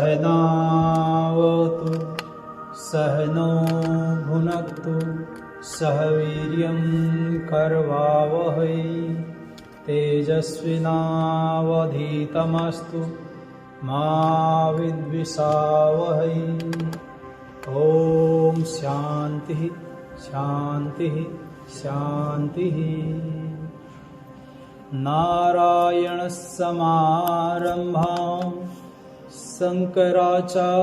सहनावतु सहनो भुनक्तु सह वीर्यं करवावहै तेजस्विनावधीतमस्तु मा विद्विषावहै। ओम शांति शांति शांति। नारायण समारंभां शंकराचार्य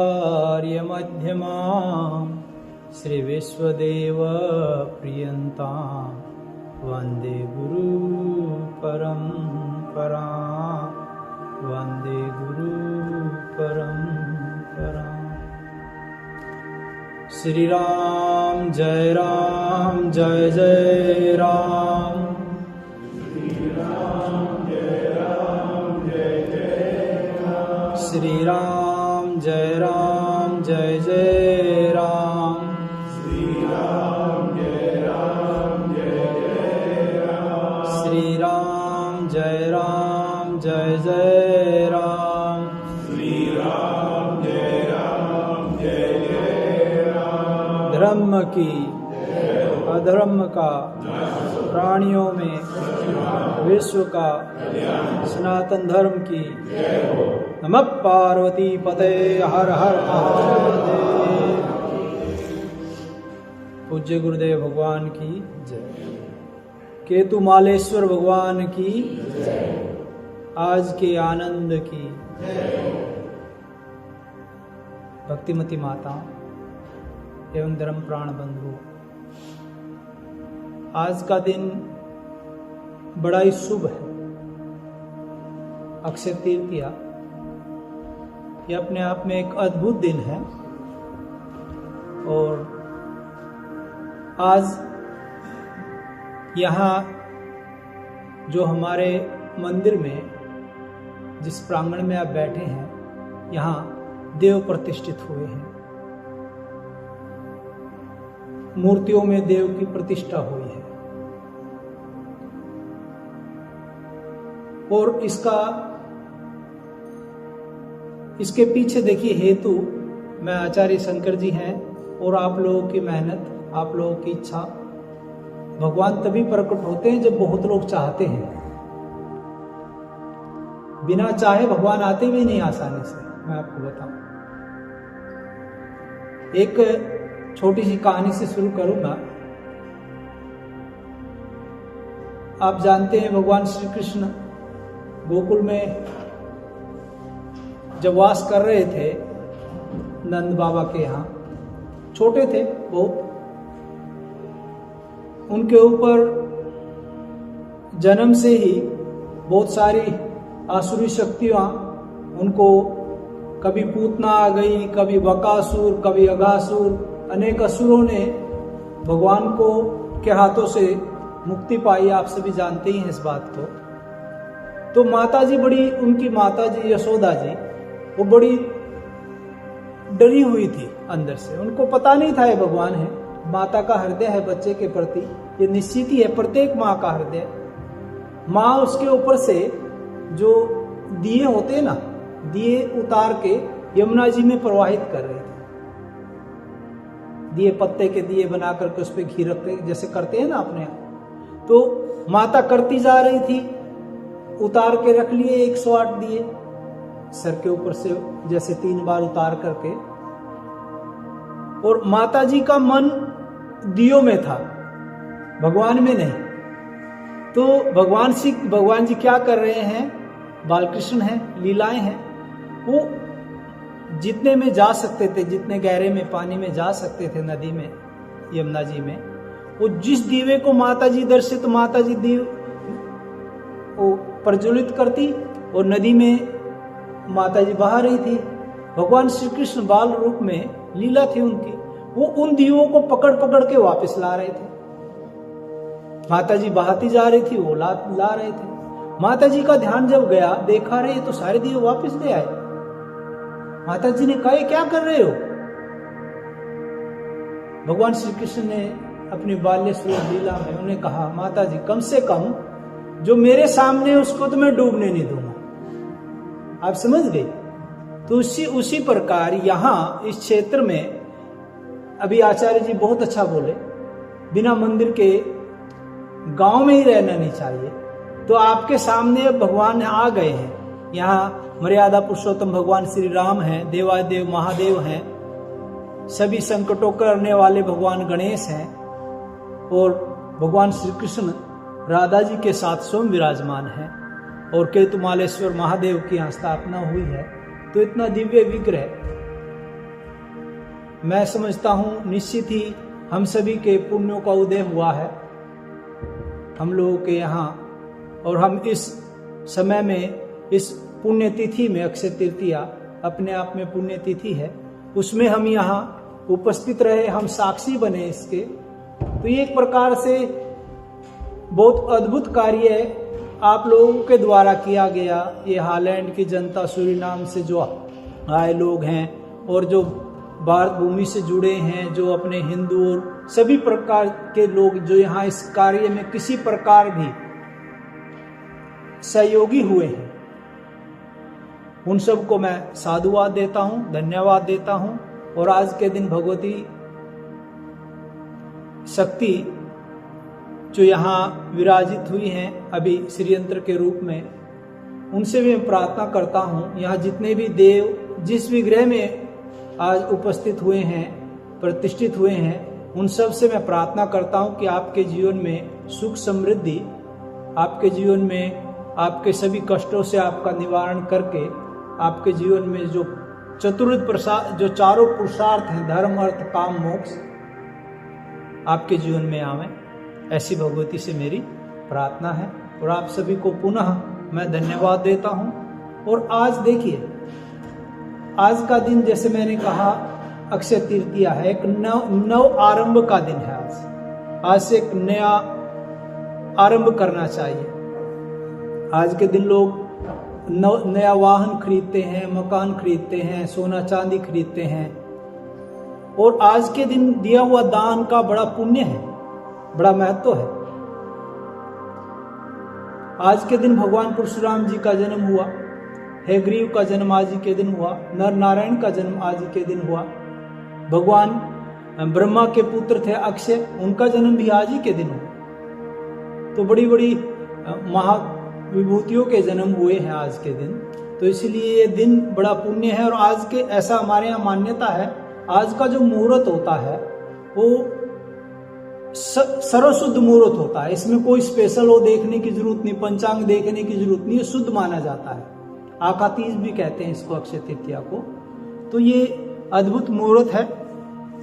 मध्यमां श्री विश्वदेव प्रियंतां वंदे गुरु परंपरां वंदे गुरु परंपरां। श्री राम जय जय राम। श्री राम जय जय राम। श्री राम जय जय राम। श्री राम जय जय राम। श्री राम जय जय राम। श्री राम जय जय राम। धर्म की अधर्म का प्राणियों में विश्व का सनातन धर्म की नमः पार्वती पते हर हर महादेव। पूज्य गुरुदेव भगवान की जय। केतु मालेश्वर भगवान की जय। आज के आनंद की भक्तिमती माता एवं धर्म प्राण बंधु, आज का दिन बड़ा ही शुभ है। अक्षय तृतीया ये अपने आप में एक अद्भुत दिन है। और आज यहाँ जो हमारे मंदिर में जिस प्रांगण में आप बैठे हैं, यहाँ देव प्रतिष्ठित हुए हैं। मूर्तियों में देव की प्रतिष्ठा हुई है। और इसके पीछे देखिए हेतु मैं आचार्य शंकर जी हैं और आप लोगों की मेहनत, आप लोगों की इच्छा। भगवान तभी प्रकट होते हैं जब बहुत लोग चाहते हैं। बिना चाहे भगवान आते भी नहीं आसानी से। मैं आपको बताऊं, एक छोटी सी कहानी से शुरू करूंगा। आप जानते हैं भगवान श्री कृष्ण गोकुल में जब वास कर रहे थे नंद बाबा के यहाँ, छोटे थे बहुत, उनके ऊपर जन्म से ही बहुत सारी आसुरी शक्तियां उनको, कभी पूतना आ गई, कभी बकासुर, कभी अघासुर, अनेक असुरों ने भगवान को के हाथों से मुक्ति पाई। आप सभी जानते ही हैं इस बात को। तो माताजी बड़ी, उनकी माताजी यशोदा जी, वो बड़ी डरी हुई थी अंदर से। उनको पता नहीं था ये भगवान है। माता का हृदय है बच्चे के प्रति, ये निश्चित ही है, प्रत्येक माँ का हृदय। माँ उसके ऊपर से जो दिए होते हैं ना, दिए उतार के यमुना जी में प्रवाहित कर रहे थे। दिए, पत्ते के दिए बना करके उस पर घी रखते जैसे करते हैं ना अपने यहाँ। तो माता करती जा रही थी, उतार के रख लिए 108 दिए सर के ऊपर से, जैसे 3 बार उतार करके। और माता जी का मन दियों में था, भगवान में नहीं। तो भगवान जी क्या कर रहे हैं? बालकृष्ण हैं, लीलाएं हैं। वो जितने में जा सकते थे, जितने गहरे में पानी में जा सकते थे, नदी में, यमुना जी में, वो जिस दीवे को माता जी दर्शित, माता जी दीव वो प्रज्वलित करती और नदी में माता जी बहा रही थी। भगवान श्री कृष्ण बाल रूप में लीला थी उनकी, वो उन दीवों को पकड़ पकड़ के वापस ला रहे थे। माता जी बहाती जा रही थी, वो ला रहे थे। माता जी का ध्यान जब गया, देखा रहे तो सारे दिए वापस ले आए। माता जी ने कहा, क्या कर रहे हो? भगवान श्री कृष्ण ने अपनी बाल्य स्वरूप लीला में उन्हें कहा, माता जी कम से कम जो मेरे सामने उसको तो मैं डूबने नहीं दूंगा। आप समझ गए? तो उसी प्रकार यहाँ इस क्षेत्र में अभी आचार्य जी बहुत अच्छा बोले, बिना मंदिर के गांव में ही रहना नहीं चाहिए। तो आपके सामने भगवान आ गए हैं। यहाँ मर्यादा पुरुषोत्तम भगवान श्री राम हैं, देवादेव महादेव हैं, सभी संकटों करने वाले भगवान गणेश हैं, और भगवान श्री कृष्ण राधा जी के साथ स्वयं विराजमान हैं, और केतुमालेश्वर महादेव की यहाँ स्थापना हुई है। तो इतना दिव्य विग्रह मैं समझता हूं निश्चित ही हम सभी के पुण्यों का उदय हुआ है हम लोगों के यहाँ। और हम इस समय में, इस पुण्य तिथि में, अक्षय तृतीया अपने आप में पुण्य तिथि है, उसमें हम यहाँ उपस्थित रहे, हम साक्षी बने इसके। तो ये एक प्रकार से बहुत अद्भुत कार्य आप लोगों के द्वारा किया गया। ये हालैंड की जनता, सूरीनाम से जो आए लोग हैं, और जो भारत भूमि से जुड़े हैं, जो अपने हिंदू और सभी प्रकार के लोग जो यहाँ इस कार्य में किसी प्रकार भी सहयोगी हुए हैं, उन सबको मैं साधुवाद देता हूँ, धन्यवाद देता हूँ। और आज के दिन भगवती शक्ति जो यहाँ विराजित हुई हैं अभी श्रीयंत्र के रूप में, उनसे भी मैं प्रार्थना करता हूँ, यहाँ जितने भी देव जिस भी ग्रह में आज उपस्थित हुए हैं, प्रतिष्ठित हुए हैं, उन सब से मैं प्रार्थना करता हूँ कि आपके जीवन में सुख समृद्धि, आपके जीवन में आपके सभी कष्टों से आपका निवारण करके, आपके जीवन में जो चतुर्विध प्रसाद, जो चारों पुरुषार्थ हैं, धर्म अर्थ काम मोक्ष, आपके जीवन में आवे, ऐसी भगवती से मेरी प्रार्थना है। और आप सभी को पुनः मैं धन्यवाद देता हूँ। और आज देखिए, आज का दिन जैसे मैंने कहा अक्षय तृतीया है, एक नव आरंभ का दिन है। आज से एक नया आरंभ करना चाहिए। आज के दिन लोग नया वाहन खरीदते हैं, मकान खरीदते हैं, सोना चांदी खरीदते हैं, और आज के दिन दिया हुआ दान का बड़ा पुण्य है, बड़ा महत्व है। आज के दिन भगवान परशुराम जी का जन्म हुआ, हयग्रीव का जन्म आज ही के दिन हुआ, नर नारायण का जन्म आज ही के दिन हुआ, भगवान ब्रह्मा के पुत्र थे अक्षय, उनका जन्म भी आज ही के दिन हुआ। तो बड़ी बड़ी महाविभूतियों के जन्म हुए हैं आज के दिन। तो इसलिए ये दिन बड़ा पुण्य है। और आज के ऐसा हमारे यहाँ मान्यता है, आज का जो मुहूर्त होता है वो सर्वशुद्ध मुहूर्त होता है। इसमें कोई स्पेशल वो देखने की जरूरत नहीं, पंचांग देखने की जरूरत नहीं, ये शुद्ध माना जाता है। आकातीज भी कहते हैं इसको, अक्षय तृतीया को। तो ये अद्भुत मुहूर्त है।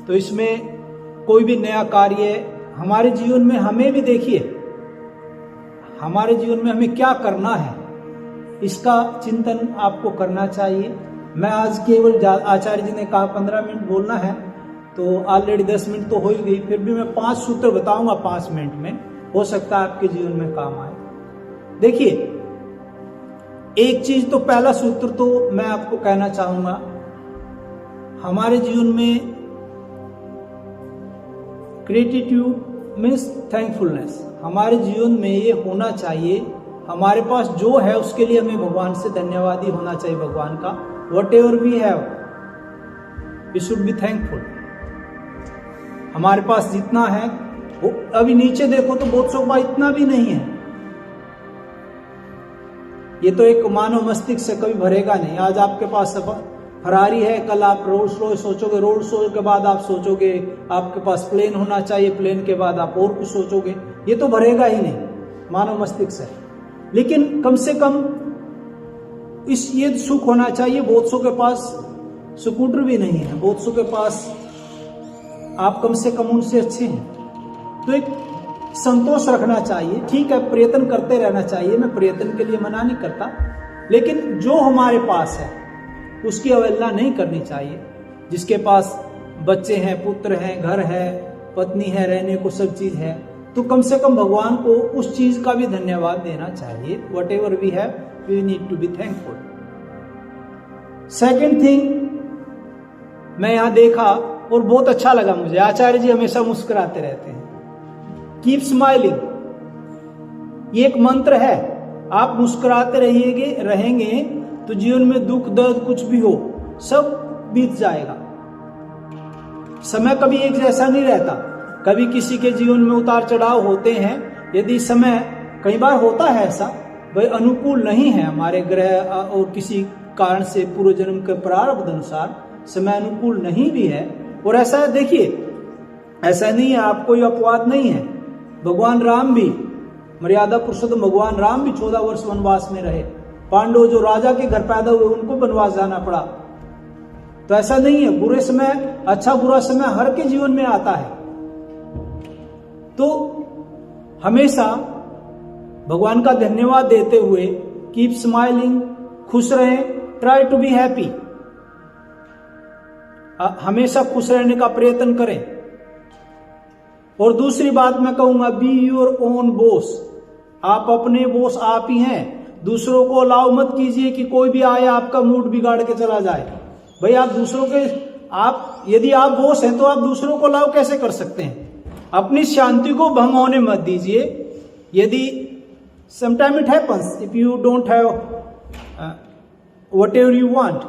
तो इसमें कोई भी नया कार्य हमारे जीवन में, हमें भी देखिए हमारे जीवन में हमें क्या करना है, इसका चिंतन आपको करना चाहिए। मैं आज केवल, आचार्य जी ने कहा 15 मिनट बोलना है, तो ऑलरेडी 10 मिनट तो हो ही गई, फिर भी मैं 5 सूत्र बताऊंगा 5 मिनट में, हो सकता है आपके जीवन में काम आए। देखिए, एक चीज तो, पहला सूत्र तो मैं आपको कहना चाहूंगा, हमारे जीवन में ग्रेटिट्यूड मीन्स थैंकफुलनेस, हमारे जीवन में ये होना चाहिए। हमारे पास जो है उसके लिए हमें भगवान से धन्यवादी होना चाहिए। भगवान का whatever we have we should be thankful. हमारे पास जितना है वो, अभी नीचे देखो तो बहुत सौ इतना भी नहीं है। ये तो एक मानव मस्तिष्क से कभी भरेगा नहीं। आज आपके पास फरारी है, कल आप रोल्स रॉयस सोचोगे, रोल्स रॉयस के बाद आप सोचोगे आपके पास प्लेन होना चाहिए, प्लेन के बाद आप और कुछ सोचोगे। ये तो भरेगा ही नहीं, मानव मस्तिष्क से। लेकिन कम से कम ये सुख होना चाहिए। बहुत सौ के पास स्कूटर भी नहीं है, बहुत सौ के पास, आप कम से कम उनसे अच्छे हैं। तो एक संतोष रखना चाहिए। ठीक है, प्रयत्न करते रहना चाहिए, मैं प्रयत्न के लिए मना नहीं करता, लेकिन जो हमारे पास है उसकी अवहेलना नहीं करनी चाहिए। जिसके पास बच्चे हैं, पुत्र हैं, घर है, पत्नी है, रहने को सब चीज है, तो कम से कम भगवान को उस चीज का भी धन्यवाद देना चाहिए। Whatever we have we need to be thankful. Second thing मैं यहां देखा और बहुत अच्छा लगा मुझे, आचार्य जी हमेशा मुस्कुराते रहते हैं। कीप स्माइलिंग, ये एक मंत्र है। आप मुस्कुराते रहेंगे तो जीवन में दुख दर्द कुछ भी हो सब बीत जाएगा। समय कभी एक जैसा नहीं रहता, कभी किसी के जीवन में उतार चढ़ाव होते हैं। यदि समय, कई बार होता है ऐसा, भाई अनुकूल नहीं है हमारे ग्रह और किसी कारण से पूर्व जन्म के प्रारब्ध अनुसार समय अनुकूल नहीं भी है। और ऐसा देखिए, ऐसा नहीं है, आप कोई अपवाद नहीं है। भगवान राम भी, मर्यादा पुरुषोत्तम भगवान राम भी 14 वर्ष वनवास में रहे। पांडव जो राजा के घर पैदा हुए उनको वनवास जाना पड़ा। तो ऐसा नहीं है, बुरे समय, अच्छा बुरा समय हर के जीवन में आता है। तो हमेशा भगवान का धन्यवाद देते हुए कीप स्माइलिंग, खुश रहें, ट्राई टू बी हैप्पी, हमेशा खुश रहने का प्रयत्न करें। और दूसरी बात मैं कहूंगा, बी योर ओन बॉस, आप अपने बॉस आप ही हैं। दूसरों को अलाउ मत कीजिए कि कोई भी आए आपका मूड बिगाड़ के चला जाए। भाई आप दूसरों के, आप यदि आप बॉस हैं तो आप दूसरों को अलाउ कैसे कर सकते हैं? अपनी शांति को भंग होने मत दीजिए। यदि sometime it happens, if you don't have whatever you want,